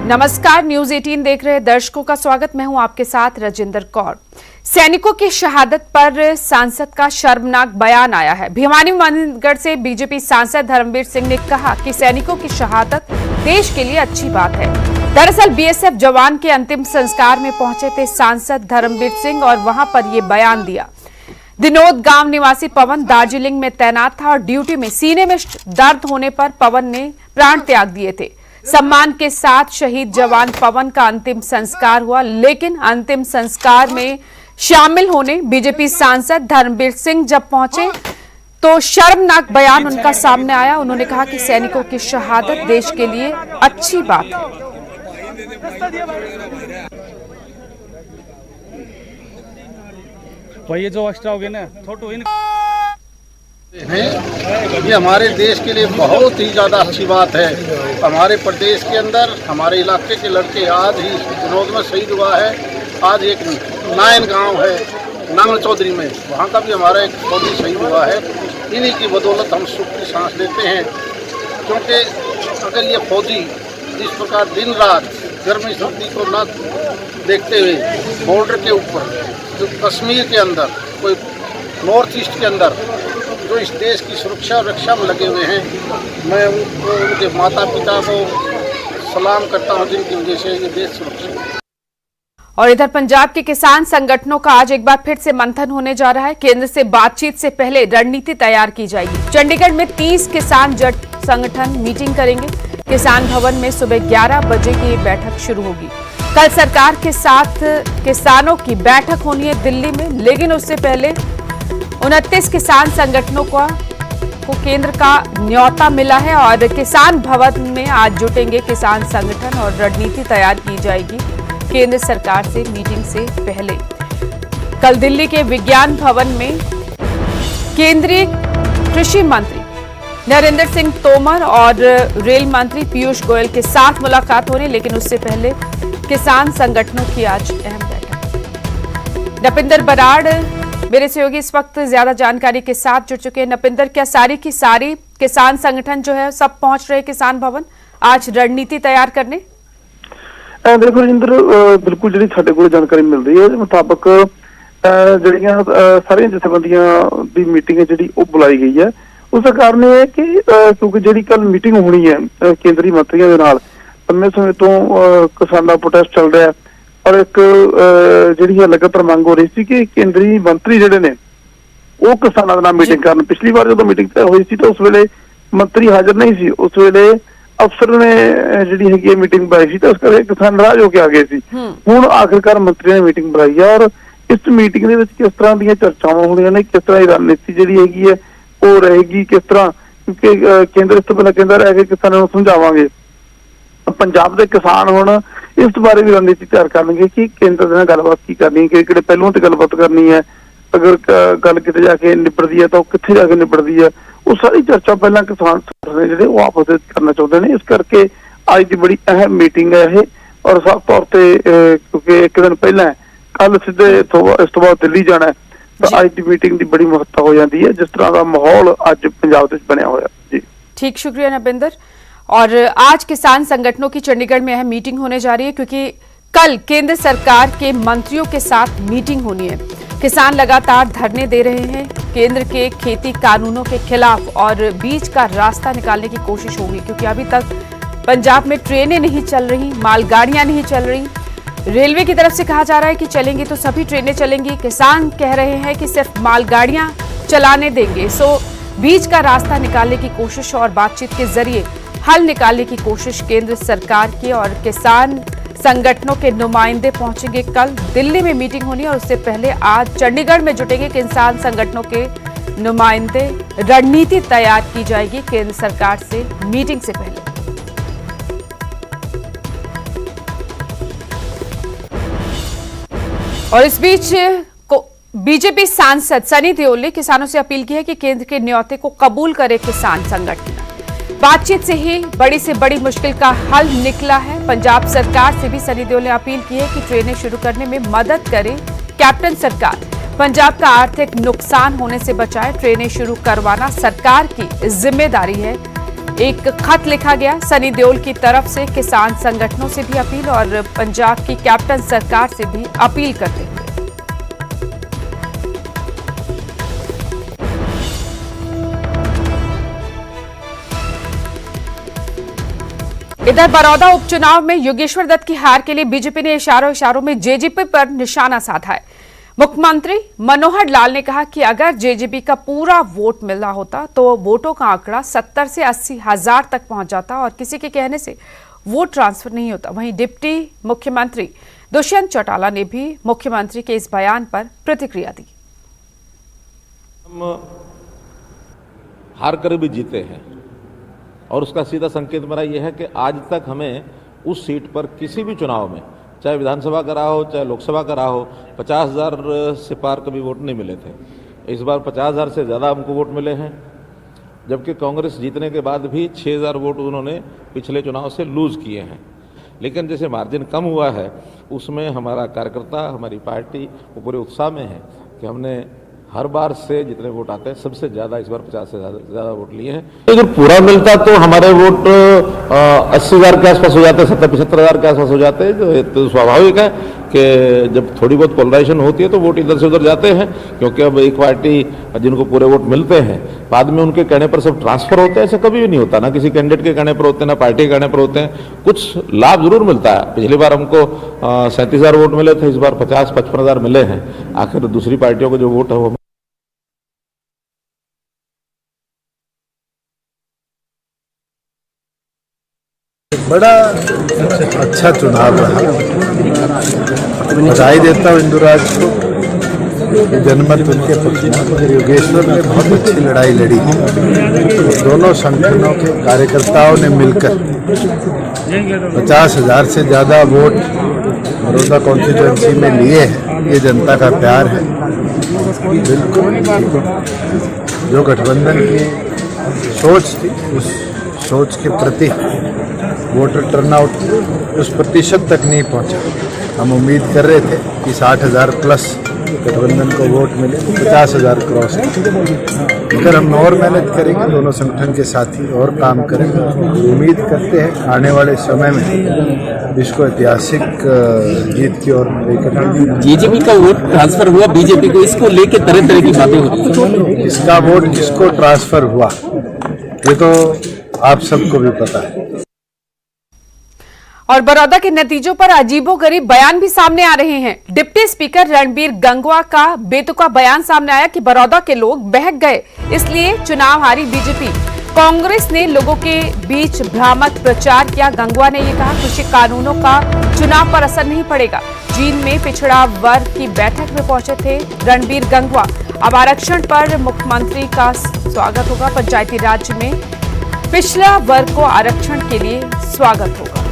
नमस्कार, न्यूज 18 देख रहे दर्शकों का स्वागत। मैं हूं आपके साथ रजिंदर कौर। सैनिकों की शहादत पर सांसद का शर्मनाक बयान आया है। भिवानी मंदिरगढ़ से बीजेपी सांसद धर्मवीर सिंह ने कहा कि सैनिकों की शहादत देश के लिए अच्छी बात है। दरअसल बीएसएफ जवान के अंतिम संस्कार में पहुंचे थे सांसद धर्मवीर सिंह और वहां पर ये बयान दिया। दिनोद गांव निवासी पवन दार्जिलिंग में तैनात था और ड्यूटी में सीने में दर्द होने पर पवन ने प्राण त्याग दिए थे। सम्मान के साथ शहीद जवान पवन का अंतिम संस्कार हुआ, लेकिन अंतिम संस्कार में शामिल होने बीजेपी सांसद धर्मवीर सिंह जब पहुंचे तो शर्मनाक बयान उनका सामने आया। उन्होंने कहा कि सैनिकों की शहादत देश के लिए अच्छी बात है। ये जो एक्स्ट्रा हो गए ना छोटू ये हमारे देश के लिए बहुत ही ज़्यादा अच्छी बात है। हमारे प्रदेश के अंदर हमारे इलाके के लड़के आज ही विनोद में शहीद हुआ है। आज एक नायन गांव है नांगल चौधरी में, वहाँ का भी हमारा एक फौजी शहीद हुआ है। इन्हीं की बदौलत हम सुख की सांस लेते हैं, क्योंकि अगर ये फौजी इस प्रकार दिन रात गर्मी सर्दी को न देखते हुए बॉर्डर के ऊपर, जो कश्मीर के अंदर, कोई नॉर्थ ईस्ट के अंदर जो इस देश की सुरक्षा और रक्षा में लगे हुए हैं, मैं उनको, उनके माता पिता को सलाम करता हूं, जिनकी वजह से ये देश सुरक्षित है। और इधर पंजाब के किसान संगठनों का आज एक बार फिर से मंथन होने जा रहा है। केंद्र से बातचीत से पहले रणनीति तैयार की जाएगी। चंडीगढ़ में 30 किसान जट संगठन मीटिंग करेंगे। किसान भवन में सुबह 11 बजे की ये बैठक शुरू होगी। कल सरकार के साथ किसानों की बैठक होनी है दिल्ली में, लेकिन उससे पहले 29 किसान संगठनों को केंद्र का न्योता मिला है और किसान भवन में आज जुटेंगे किसान संगठन और रणनीति तैयार की जाएगी केंद्र सरकार से मीटिंग से पहले। कल दिल्ली के विज्ञान भवन में केंद्रीय कृषि मंत्री नरेंद्र सिंह तोमर और रेल मंत्री पीयूष गोयल के साथ मुलाकात होनी, लेकिन उससे पहले किसान संगठनों की आज अहम बैठक। नपिंदर बराड़ मेरे सहयोगी इस वक्त ज्यादा जानकारी के साथ जुड़ चुके हैं। नपिंदर, क्या सारी की सारी किसान संगठन जो है सब पहुंच रहे किसान भवन आज रणनीति तैयार करने? देखो रजिंदर, बिल्कुल जी साडे कोल जानकारी मिल रही है मुताबिक ਜਿਹੜੀਆਂ ਸਾਰੀਆਂ ਜਥੇਬੰਦੀਆਂ ਦੀ ਮੀਟਿੰਗ ਹੈ ਜਿਹੜੀ ਉਹ ਬੁਲਾਈ ਗਈ ਹੈ। ਉਸ ਕਾਰਨ ਇਹ ਹੈ ਕਿ ਕਿਉਂਕਿ ਜਿਹੜੀ ਕੱਲ ਮੀਟਿੰਗ ਹੋਣੀ ਹੈ ਕੇਂਦਰੀ ਮੰਤਰੀਆਂ ਦੇ ਨਾਲ, ਲੰਮੇ ਸਮੇਂ ਤੋਂ ਕਿਸਾਨਾਂ ਦਾ ਪ੍ਰੋਟੈਸਟ ਚੱਲ ਰਿਹਾ और एक जी लगातार मांग हो रही थी कि केंद्रीय मंत्री जोड़े ने वो किसानों के मीटिंग करन। पिछली बार जो मीटिंग हुई थी तो उस वेले मंत्री हाजिर नहीं सी, उस वेले अफसर ने जी मीटिंग बुलाई थी तो उस करके किसान नाराज होकर आ गए थे। हुण आखिरकार मंत्री ने मीटिंग बुलाई है और इस मीटिंग के किस तरह दी चर्चावां होणियां ने, किस तरह की रणनीति जी है वो रहेगी, किस तरह, क्योंकि केंद्र इस तो पहले कहता रहा कि किसानों को समझावांगे। पंजाब के किसान हुण इस बारे भी रणनीति तैयार करेंगे कि केंद्र के गलबात की करनी है, कि पहलों तो गलबात करनी है, अगर गल किते जाके निबड़ती है तो कित्थे जाके निबड़ती है, वो सारी चर्चा पहला किसान संगठन जो आपस में करना चाहते हैं। इस करके आज की बड़ी अहम मीटिंग है ये, और साफ तौर पर क्योंकि एक दिन पहला कल सीधे इस तो बाद दिल्ली जाना है, तो आज की मीटिंग की बड़ी महत्ता हो जाती है, जिस तरह का माहौल अज पंजाब में बनया हुआ जी। ठीक, शुक्रिया नपिंदर। और आज किसान संगठनों की चंडीगढ़ में अहम मीटिंग होने जा रही है, क्योंकि कल केंद्र सरकार के मंत्रियों के साथ मीटिंग होनी है। किसान लगातार धरने दे रहे हैं केंद्र के खेती कानूनों के खिलाफ और बीच का रास्ता निकालने की कोशिश होगी, क्योंकि अभी तक पंजाब में ट्रेनें नहीं चल रही, मालगाड़ियां नहीं चल रही। रेलवे की तरफ से कहा जा रहा है कि चलेंगी तो सभी ट्रेनें चलेंगी, किसान कह रहे हैं कि सिर्फ मालगाड़ियां चलाने देंगे। सो बीच का रास्ता निकालने की कोशिश और बातचीत के जरिए हल निकालने की कोशिश केंद्र सरकार की, और किसान संगठनों के नुमाइंदे पहुंचेंगे। कल दिल्ली में मीटिंग होनी है और उससे पहले आज चंडीगढ़ में जुटेंगे किसान संगठनों के नुमाइंदे। रणनीति तैयार की जाएगी केंद्र सरकार से मीटिंग से पहले। और इस बीच बीजेपी सांसद सनी देओल ने किसानों से अपील की है कि केंद्र के न्योते को कबूल करे किसान संगठन। बातचीत से ही बड़ी से बड़ी मुश्किल का हल निकला है। पंजाब सरकार से भी सनी देओल ने अपील की है कि ट्रेनें शुरू करने में मदद करे कैप्टन सरकार, पंजाब का आर्थिक नुकसान होने से बचाए। ट्रेनें शुरू करवाना सरकार की जिम्मेदारी है। एक खत लिखा गया। सनी देओल की तरफ से किसान संगठनों से भी अपील और पंजाब की कैप्टन सरकार से भी अपील करते हुए। इधर बरौदा उपचुनाव में योगेश्वर दत्त की हार के लिए बीजेपी ने इशारों में जेजेपी पर निशाना साधा है। मुख्यमंत्री मनोहर लाल ने कहा कि अगर जेजेपी का पूरा वोट मिला होता तो वोटों का आंकड़ा 70 से 80 हजार तक पहुंच जाता और किसी के कहने से वोट ट्रांसफर नहीं होता। वहीं डिप्टी मुख्यमंत्री दुष्यंत चौटाला ने भी मुख्यमंत्री के इस बयान पर प्रतिक्रिया दी। हम हार कर भी जीते हैं और उसका सीधा संकेत मेरा यह है कि आज तक हमें उस सीट पर किसी भी चुनाव में, चाहे विधानसभा का रहा हो चाहे लोकसभा का रहा हो, 50,000 से पार कभी वोट नहीं मिले थे। इस बार 50,000 से ज़्यादा हमको वोट मिले हैं, जबकि कांग्रेस जीतने के बाद भी 6,000 वोट उन्होंने पिछले चुनाव से लूज़ किए हैं। लेकिन जैसे मार्जिन कम हुआ है उसमें हमारा कार्यकर्ता, हमारी पार्टी वो पूरे उत्साह में है कि हमने हर बार से जितने वोट आते हैं सबसे ज़्यादा इस बार 50 से ज़्यादा वोट लिए हैं। अगर पूरा मिलता तो हमारे वोट 80,000 के आसपास हो जाते, 70-75,000 के आसपास हो जाते। तो स्वाभाविक है कि जब थोड़ी बहुत पोलराइजेशन होती है तो वोट इधर से उधर जाते हैं, क्योंकि अब एक पार्टी जिनको पूरे वोट मिलते हैं बाद में उनके कहने पर सब ट्रांसफर होते हैं, ऐसा कभी भी नहीं होता। ना किसी कैंडिडेट के कहने पर होते हैं, ना पार्टी के कहने पर होते हैं। कुछ लाभ जरूर मिलता है। पिछली बार हमको 37,000 वोट मिले थे, इस बार 50-55,000 मिले हैं। आखिर दूसरी पार्टियों को जो वोट है वो बड़ा अच्छा चुनाव रहा। बधाई देता हूँ इंदुराज को, जनमत उनके पक्ष में। योगेश्वर ने बहुत अच्छी लड़ाई लड़ी। दोनों संगठनों के कार्यकर्ताओं ने मिलकर 50,000 से ज़्यादा वोट बड़ौदा कॉन्स्टिट्यूएंसी में लिए हैं। ये जनता का प्यार है। बिल्कुल जो गठबंधन की सोच थी उस सोच के प्रति वोटर टर्नआउट उस प्रतिशत तक नहीं पहुंचा। हम उम्मीद कर रहे थे कि 60,000 प्लस गठबंधन को वोट मिले, 50,000 क्रॉस। अगर हम और मेहनत करेंगे, दोनों संगठन के साथी और काम करेंगे, उम्मीद करते हैं आने वाले समय में इसको ऐतिहासिक जीत की ओर लेकर। जेजेपी का वोट ट्रांसफर हुआ बीजेपी को, इसको लेकर तरह तरह की बातें हो रही हैं। किसका वोट किसको ट्रांसफर हुआ ये तो आप सबको भी पता है। और बड़ौदा के नतीजों पर अजीबोगरीब बयान भी सामने आ रहे हैं। डिप्टी स्पीकर रणबीर गंगवा का बेतुका बयान सामने आया कि बड़ौदा के लोग बहक गए, इसलिए चुनाव हारी बीजेपी। कांग्रेस ने लोगों के बीच भ्रामक प्रचार किया। गंगवा ने यह कहा कृषि कानूनों का चुनाव पर असर नहीं पड़ेगा। जींद में पिछड़ा वर्ग की बैठक में पहुंचे थे रणबीर गंगवा। अब आरक्षण पर मुख्यमंत्री का स्वागत होगा। पंचायती राज में पिछड़ा वर्ग को आरक्षण के लिए स्वागत होगा।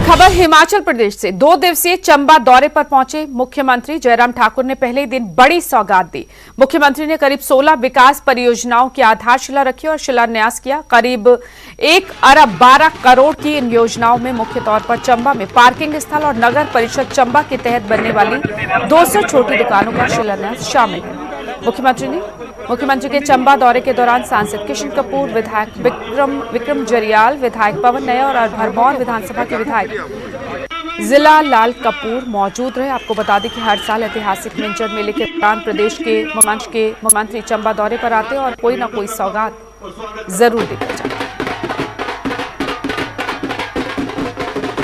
खबर हिमाचल प्रदेश से। 2 दिवसीय चंबा दौरे पर पहुंचे मुख्यमंत्री जयराम ठाकुर ने पहले ही दिन बड़ी सौगात दी। मुख्यमंत्री ने करीब 16 विकास परियोजनाओं की आधारशिला रखी और शिलान्यास किया। करीब 1 अरब 12 करोड़ की इन योजनाओं में मुख्य तौर पर चंबा में पार्किंग स्थल और नगर परिषद चंबा के तहत बनने वाली 200 छोटी दुकानों का शिलान्यास शामिल है। मुख्यमंत्री के चंबा दौरे के दौरान सांसद किशन कपूर, विधायक विक्रम जरियाल, विधायक पवन नैयर और भरमौर विधानसभा के विधायक जिला लाल कपूर मौजूद रहे। आपको बता दें कि हर साल ऐतिहासिक मिंजर मेले के दौरान प्रदेश के मुख्यमंत्री चंबा दौरे पर आते हैं और कोई न कोई सौगात जरूर देकर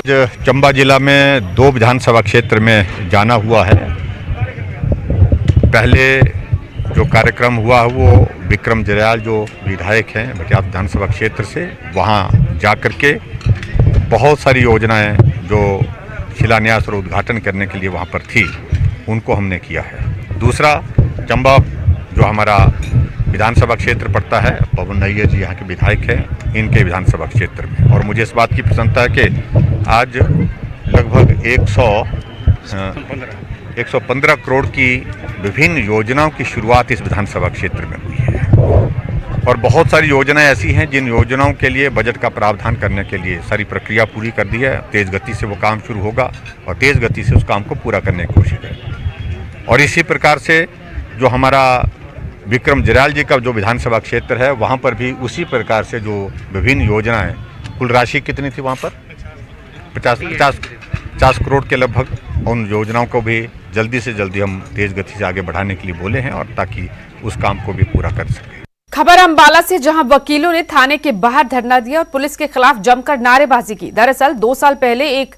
जाते। चंबा जिला में 2 विधानसभा क्षेत्र में जाना हुआ है। पहले जो कार्यक्रम हुआ है वो विक्रम जरियाल जो विधायक हैं बटियात विधानसभा क्षेत्र से, वहाँ जा कर के बहुत सारी योजनाएं जो शिलान्यास और उद्घाटन करने के लिए वहाँ पर थी उनको हमने किया है। दूसरा, चंबा जो हमारा विधानसभा क्षेत्र पड़ता है, पवन नैयर जी यहाँ के विधायक हैं, इनके विधानसभा क्षेत्र में। और मुझे इस बात की प्रसन्नता है कि आज लगभग 115 करोड़ की विभिन्न योजनाओं की शुरुआत इस विधानसभा क्षेत्र में हुई है। और बहुत सारी योजनाएं ऐसी हैं जिन योजनाओं के लिए बजट का प्रावधान करने के लिए सारी प्रक्रिया पूरी कर दी है। तेज़ गति से वो काम शुरू होगा और तेज़ गति से उस काम को पूरा करने की कोशिश करेंगे। और इसी प्रकार से जो हमारा विक्रम जरयाल जी का जो विधानसभा क्षेत्र है, वहाँ पर भी उसी प्रकार से जो विभिन्न योजनाएं, कुल राशि कितनी थी वहाँ पर 50 करोड़ के लगभग, उन योजनाओं को भी जल्दी से जल्दी हम तेज़ गति से आगे बढ़ाने के लिए बोले हैं और ताकि उस काम को भी पूरा कर सकें। खबर अंबाला से, जहां वकीलों ने थाने के बाहर धरना दिया और पुलिस के खिलाफ जमकर नारेबाजी की। दरअसल 2 साल पहले एक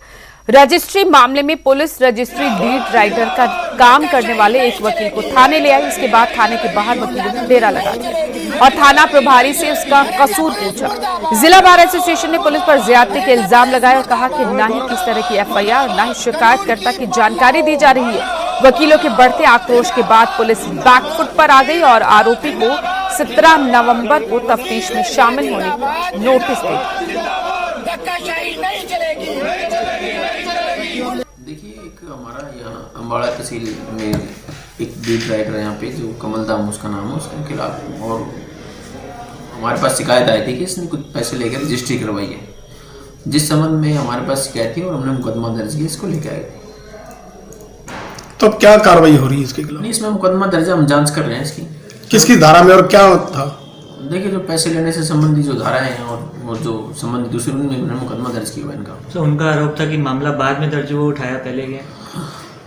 रजिस्ट्री मामले में पुलिस रजिस्ट्री डीड राइटर का काम करने वाले एक वकील को थाने ले आई। इसके बाद थाने के बाहर वकीलों ने डेरा लगा दिया और थाना प्रभारी से उसका कसूर पूछा। जिला बार एसोसिएशन ने पुलिस पर ज्यादती के इल्जाम लगाए और कहा कि न ही किस तरह की एफआईआर और न ही शिकायतकर्ता की जानकारी दी जा रही है। वकीलों के बढ़ते आक्रोश के बाद पुलिस बैकफुट पर आ गई और आरोपी को 17 नवंबर को तफ्तीश में शामिल होने का नोटिस दे दिया। देखिए, एक हमारा यहाँ अम्बाड़ा तहसील में एक बीट राइटर यहाँ पे जो कमल दाम उसका नाम है, उसके खिलाफ और हमारे पास शिकायत आई थी कि इसने कुछ पैसे लेकर रजिस्ट्री करवाई है, जिस संबंध में हमारे पास शिकायत थी और हमने मुकदमा दर्ज किया, इसको लेकर आए थे। तो अब क्या कार्रवाई हो रही है इसके खिलाफ? नहीं, इसमें मुकदमा दर्ज, हम जांच कर रहे हैं इसकी। किसकी धारा में और क्या था? देखिए, जो पैसे लेने से संबंधित जो धाराएं हैं और जो संबंधित दूसरे उनमें मुकदमा दर्ज किया हुआ इनका। तो उनका आरोप था कि मामला बाद में दर्ज हुआ, उठाया पहले गया।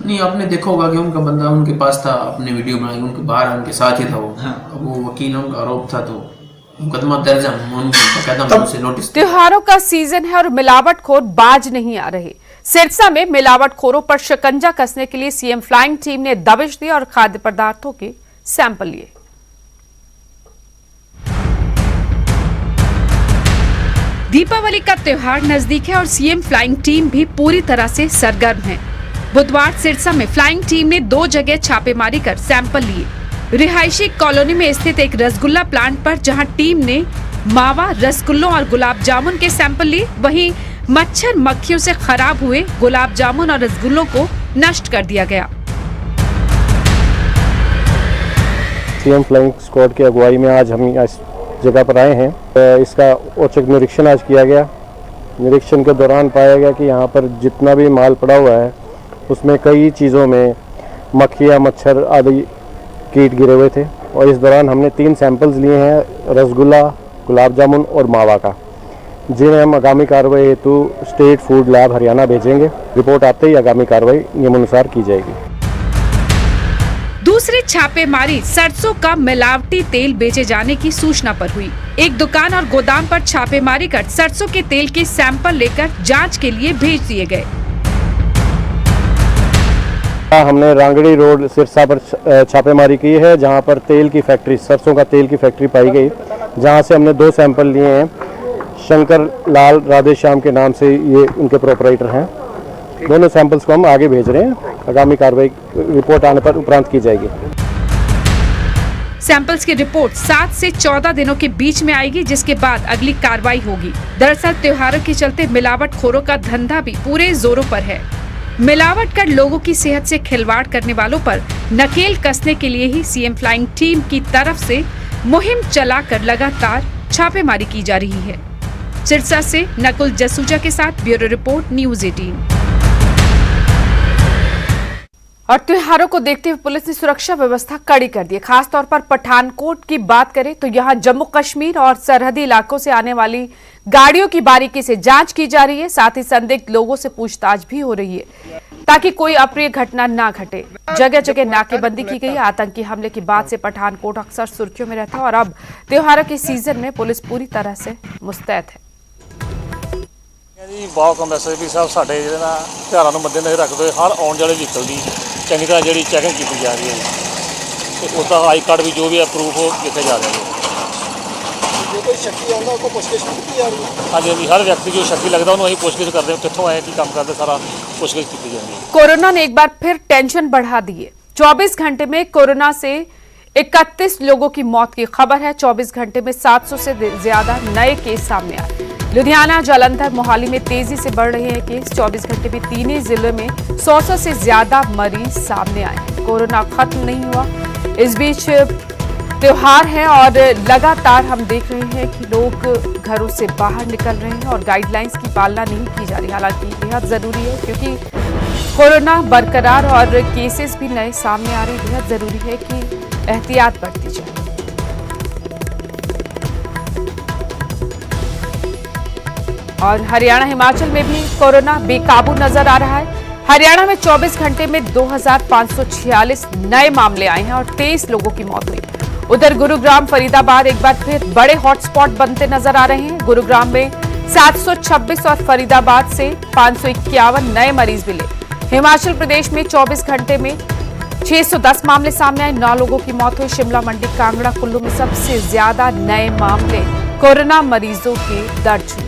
नहीं, आपने देखा होगा कि उनका बंदा उनके पास था, अपने वीडियो बनाई, उनके बाहर उनके साथ ही था वो। हाँ। अब वो वकील, उनका आरोप था तो मुकदमा दर्ज है। नोटिस। त्योहारों का सीजन है और मिलावटखोर बाज नहीं आ रहे। सिरसा में मिलावटखोरों पर शिकंजा कसने के लिए सीएम फ्लाइंग टीम ने दबिश दी और खाद्य पदार्थों के सैंपल लिए। दीपावली का त्योहार नजदीक है और सीएम फ्लाइंग टीम भी पूरी तरह से सरगर्म है। बुधवार सिरसा में फ्लाइंग टीम ने 2 जगह छापेमारी कर सैंपल लिए। रिहायशी कॉलोनी में स्थित एक रसगुल्ला प्लांट पर जहां टीम ने मावा, रसगुल्लों और गुलाब जामुन के सैंपल लिए, वहीं मच्छर मक्खियों से खराब हुए गुलाब जामुन और रसगुल्लों को नष्ट कर दिया गया। सीएम फ्लाइंग स्क्वाड की अगुवाई में आज हम इस जगह पर आए हैं। इसका औचक निरीक्षण आज किया गया। निरीक्षण के दौरान पाया गया कि यहाँ पर जितना भी माल पड़ा हुआ है उसमें कई चीज़ों में मक्खियाँ, मच्छर आदि कीट गिरे हुए थे और इस दौरान हमने 3 सैंपल्स लिए हैं, रसगुल्ला, गुलाब जामुन और मावा का, जिन्हें हम आगामी कार्रवाई हेतु स्टेट फूड लैब हरियाणा भेजेंगे। रिपोर्ट आते ही आगामी कार्रवाई नियमानुसार की जाएगी। दूसरी छापेमारी सरसों का मिलावटी तेल बेचे जाने की सूचना पर हुई। एक दुकान और गोदाम पर छापेमारी कर सरसों के तेल के सैंपल लेकर जांच के लिए भेज दिए गए। हमने रांगड़ी रोड सिरसा पर छापेमारी की है, जहां पर तेल की फैक्ट्री, सरसों का तेल की फैक्ट्री पाई गई, जहां से हमने 2 सैंपल लिए हैं। शंकर लाल राधेश्याम के नाम से ये उनके प्रोपराइटर हैं। दोनों सैंपल्स को हम आगे भेज रहे हैं। आगामी कार्रवाई रिपोर्ट आने पर उपरांत की जाएगी। सैंपल्स की रिपोर्ट 7 से 14 दिनों के बीच में आएगी, जिसके बाद अगली कार्रवाई होगी। दरअसल त्योहारों के चलते मिलावटखोरों का धंधा भी पूरे जोरों पर है। मिलावट कर लोगों की सेहत से खिलवाड़ करने वालों पर नकेल कसने के लिए ही सीएम फ्लाइंग टीम की तरफ से मुहिम चलाकर लगातार छापेमारी की जा रही है। सिरसा से नकुल जसूजा के साथ ब्यूरो रिपोर्ट, न्यूज़ 18। और त्योहारों को देखते हुए पुलिस ने सुरक्षा व्यवस्था कड़ी कर दी है। खासतौर पर पठानकोट की बात करें तो यहां जम्मू कश्मीर और सरहदी इलाकों से आने वाली गाड़ियों की बारीकी से जांच की जा रही है। साथ ही संदिग्ध लोगों से पूछताछ भी हो रही है ताकि कोई अप्रिय घटना ना घटे। जगह जगह नाकेबंदी की गई। आतंकी हमले के बाद से पठानकोट अक्सर सुर्खियों में रहता है और अब त्योहारों के सीजन में पुलिस पूरी तरह से मुस्तैद है। जी बहुत कम एसएसपी साहब साढ़े त्योहारों को मद्देनजर रखते हुए हर आने वाले व्हीकल की चंगी तरह जी चैकिंग की जा रही है तो उसका आई कार्ड भी जो भी है प्रूफ हो किए जा रहे हैं। हाँ जी, हर व्यक्ति जो शक्की लगता है उन्होंने पूछगिछ करते हैं, कितों आए, काम करते, सारा पूछगिछ की जाती है। कोरोना ने एक बार फिर टेंशन बढ़ा दी है। 24 घंटे में कोरोना से 31 लोगों की मौत की खबर है। 24 घंटे में 700 से ज्यादा नए केस सामने आए। लुधियाना, जालंधर, मोहाली में तेजी से बढ़ रहे हैं केस। 24 घंटे में तीन ही जिलों में 100 से ज्यादा मरीज सामने आए। कोरोना खत्म नहीं हुआ। इस बीच त्योहार है और लगातार हम देख रहे हैं कि लोग घरों से बाहर निकल रहे हैं और गाइडलाइंस की पालना नहीं की जा रही। हालांकि बेहद जरूरी है क्योंकि कोरोना बरकरार और केसेस भी नए सामने आ रहे हैं। बेहद जरूरी है कि एहतियात बरती जाए। और हरियाणा हिमाचल में भी कोरोना बेकाबू नजर आ रहा है। हरियाणा में 24 घंटे में 2546 नए मामले आए हैं और 23 लोगों की मौत हुई। उधर गुरुग्राम फरीदाबाद एक बार फिर बड़े हॉटस्पॉट बनते नजर आ रहे हैं। गुरुग्राम में 726 और फरीदाबाद से 551 नए मरीज मिले। हिमाचल प्रदेश में 24 घंटे में 610 मामले सामने आए, 9 लोगों की मौत हुई। शिमला, मंडी, कांगड़ा, कुल्लू में सबसे ज्यादा नए मामले कोरोना मरीजों के दर्ज हुए।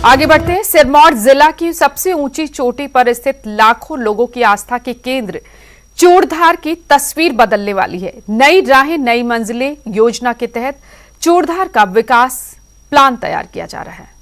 आगे बढ़ते हैं। सिरमौर जिला की सबसे ऊंची चोटी पर स्थित लाखों लोगों की आस्था के केंद्र चूड़धार की तस्वीर बदलने वाली है। नई राहें नई मंजिलें योजना के तहत चूड़धार का विकास प्लान तैयार किया जा रहा है।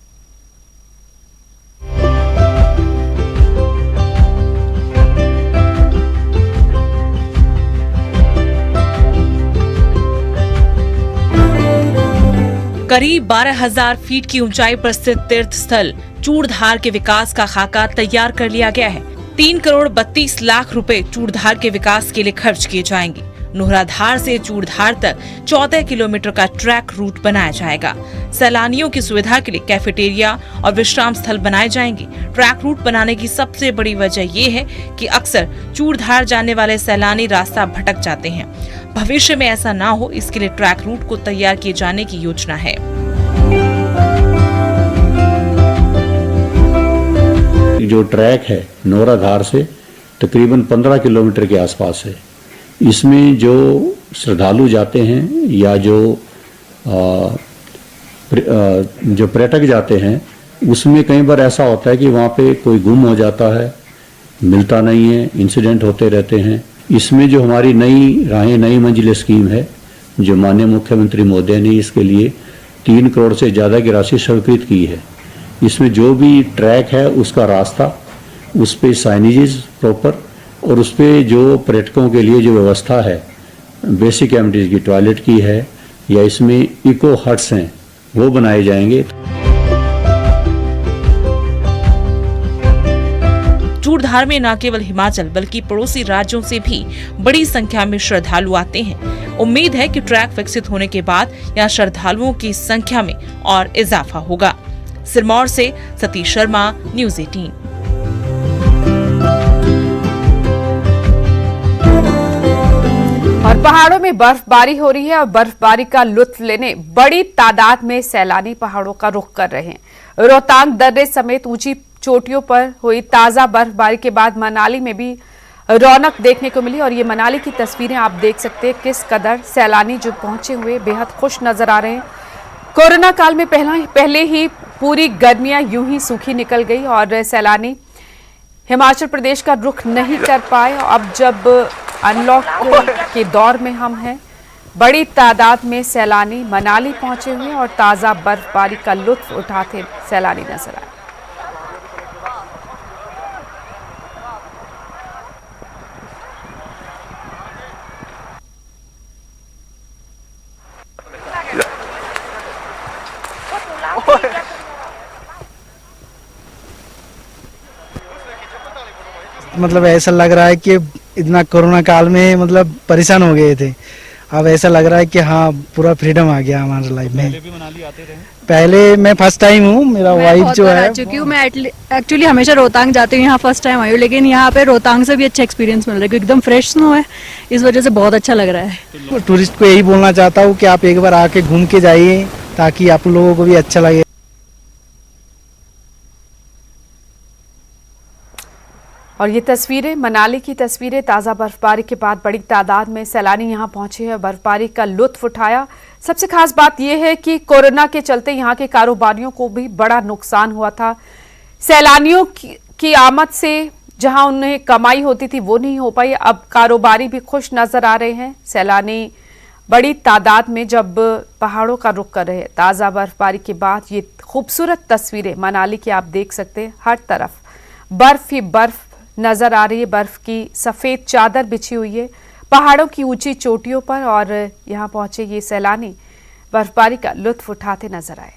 करीब 12,000 फीट की ऊंचाई पर स्थित तीर्थ स्थल चूड़धार के विकास का खाका तैयार कर लिया गया है। 3 करोड़ 32 लाख रुपए चूड़धार के विकास के लिए खर्च किए जाएंगे। नोहराधार से चूड़धार तक 14 किलोमीटर का ट्रैक रूट बनाया जाएगा। सैलानियों की सुविधा के लिए कैफेटेरिया और विश्राम स्थल बनाए जाएंगे। ट्रैक रूट बनाने की सबसे बड़ी वजह ये है कि अक्सर चूड़धार जाने वाले सैलानी रास्ता भटक जाते हैं। भविष्य में ऐसा ना हो, इसके लिए ट्रैक रूट को तैयार किए जाने की योजना है। जो ट्रैक है नोहराधार से तकरीबन 15 किलोमीटर के आसपास है। इसमें जो श्रद्धालु जाते हैं या जो पर्यटक जाते हैं, उसमें कई बार ऐसा होता है कि वहाँ पे कोई गुम हो जाता है, मिलता नहीं है, इंसिडेंट होते रहते हैं। इसमें जो हमारी नई राहें नई मंजिलें स्कीम है, जो माननीय मुख्यमंत्री महोदय ने इसके लिए 3 करोड़ से ज़्यादा की राशि स्वीकृत की है। इसमें जो भी ट्रैक है उसका रास्ता, उस पर साइनेजेस प्रॉपर और उस पर जो पर्यटकों के लिए जो व्यवस्था है, बेसिक एमिनिटीज की टॉयलेट की है या इसमें इको हट्स हैं, वो बनाए जाएंगे। चूड़धार में न केवल हिमाचल बल्कि पड़ोसी राज्यों से भी बड़ी संख्या में श्रद्धालु आते हैं। उम्मीद है कि ट्रैक विकसित होने के बाद यहाँ श्रद्धालुओं की संख्या में और इजाफा होगा। सिरमौर से सतीश शर्मा, न्यूज़ 18। और पहाड़ों में बर्फबारी हो रही है और बर्फबारी का लुत्फ लेने बड़ी तादाद में सैलानी पहाड़ों का रुख कर रहे हैं। रोहतांग दर्रे समेत ऊंची चोटियों पर हुई ताजा बर्फबारी के बाद मनाली में भी रौनक देखने को मिली और ये मनाली की तस्वीरें आप देख सकते हैं। किस कदर सैलानी जो पहुंचे हुए बेहद खुश नजर आ रहे हैं। कोरोना काल में पहले ही पूरी गर्मियां यूं ही सूखी निकल गई और सैलानी हिमाचल प्रदेश का रुख नहीं कर पाए। अब जब अनलॉक के दौर में हम हैं, बड़ी तादाद में सैलानी मनाली पहुंचे हुए और ताजा बर्फबारी का लुत्फ उठाते सैलानी नजर आए। मतलब ऐसा लग रहा है कि इतना कोरोना काल में मतलब परेशान हो गए थे, अब ऐसा लग रहा है कि हाँ पूरा फ्रीडम आ गया हमारे लाइफ में। पहले भी मनाली आते रहे? पहले मैं फर्स्ट टाइम हूँ, मेरा वाइफ जो है चुकी हूँ। मैं एक्चुअली हमेशा रोहतांग जाती हूँ, यहाँ फर्स्ट टाइम आई हूँ, लेकिन यहाँ पे रोहतांग से भी अच्छा एक्सपीरियंस मिल रहा है क्योंकि एकदम फ्रेश स्नो है, इस वजह से बहुत अच्छा लग रहा है। टूरिस्ट को यही बोलना चाहता हूँ कि आप एक बार आके घूम के जाइए ताकि आप लोगों को भी अच्छा लगे। और ये तस्वीरें मनाली की तस्वीरें, ताज़ा बर्फबारी के बाद बड़ी तादाद में सैलानी यहाँ पहुंचे हैं, बर्फबारी का लुत्फ उठाया। सबसे खास बात यह है कि कोरोना के चलते यहाँ के कारोबारियों को भी बड़ा नुकसान हुआ था। सैलानियों की आमद से जहां उन्हें कमाई होती थी वो नहीं हो पाई। अब कारोबारी भी खुश नजर आ रहे हैं। सैलानी बड़ी तादाद में जब पहाड़ों का रुख कर रहे हैं। ताज़ा बर्फबारी के बाद ये खूबसूरत तस्वीरें मनाली की आप देख सकते हैं। हर तरफ बर्फ ही बर्फ नजर आ रही है। बर्फ की सफेद चादर बिछी हुई है पहाड़ों की ऊंची चोटियों पर और यहां पहुंचे ये सैलानी बर्फबारी का लुत्फ उठाते नजर आए।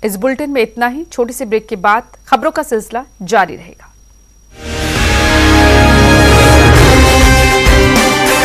इस बुलेटिन में इतना ही। छोटी सी ब्रेक के बाद खबरों का सिलसिला जारी रहेगा।